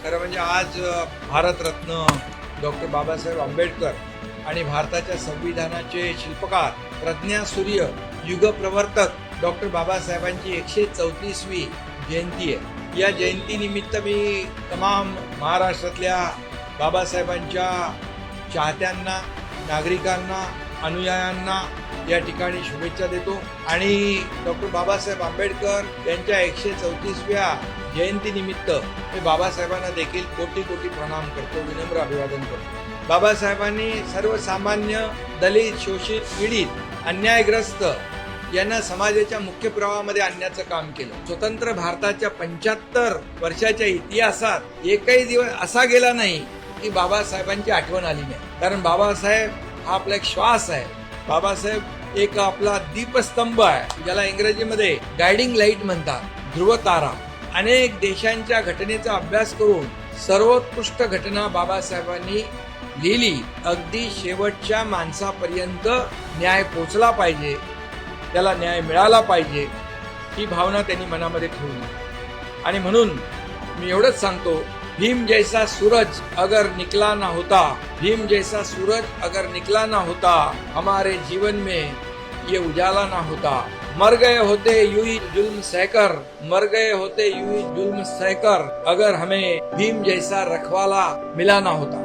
खरं म्हणजे आज भारतरत्न डॉक्टर बाबासाहेब आंबेडकर आणि भारताच्या संविधानाचे शिल्पकार प्रज्ञासूर्य युगप्रवर्तक डॉक्टर बाबासाहेबांची 134वी जयंती आहे। या जयंतीनिमित्त मी तमाम महाराष्ट्रातल्या बाबासाहेबांच्या चाहत्यांना, नागरिकांना, अनुयायांना या ठिकाणी शुभेच्छा देतो आणि डॉक्टर बाबासाहेब आंबेडकर यांच्या 134व्या जयंतीनिमित्त मी बाबासाहेबांना देखील कोटी कोटी प्रणाम करतो, विनम्र अभिवादन करतो। बाबासाहेबांनी सर्वसामान्य, दलित, शोषित, पीडित, अन्यायग्रस्त यांना समाजाच्या मुख्य प्रवाहामध्ये आणण्याचं काम केलं। स्वतंत्र भारताच्या 75 वर्षाच्या इतिहासात एकही दिवस असा गेला नाही की बाबासाहेबांची आठवण आली नाही, कारण बाबासाहेब हा आपला एक श्वास आहे। बाबासाहेब एक आपला दीपस्तंभ आहे, ज्याला इंग्रजीमध्ये गायडिंग लाईट म्हणतात, ध्रुव तारा। अनेक देशांच्या घटनेचा अभ्यास करून सर्वोत्कृष्ट घटना बाबासाहेबांनी लिहिली। अगदी शेवटच्या माणसापर्यंत न्याय पोचला पाहिजे, त्याला न्याय मिळाला पाहिजे, ही भावना त्यांनी मनामध्ये ठेवली। आणि म्हणून मी एवढंच सांगतो, भीम जैसा सूरज अगर निकला ना होता, भीम जैसा सूरज अगर निकला ना होता, हमारे जीवन में ये उजाला ना होता। मर गए होते यूं ही जुल्म सहकर, मर गए होते यूं ही जुल्म सहकर, अगर हमें भीम जैसा रखवाला मिला ना होता।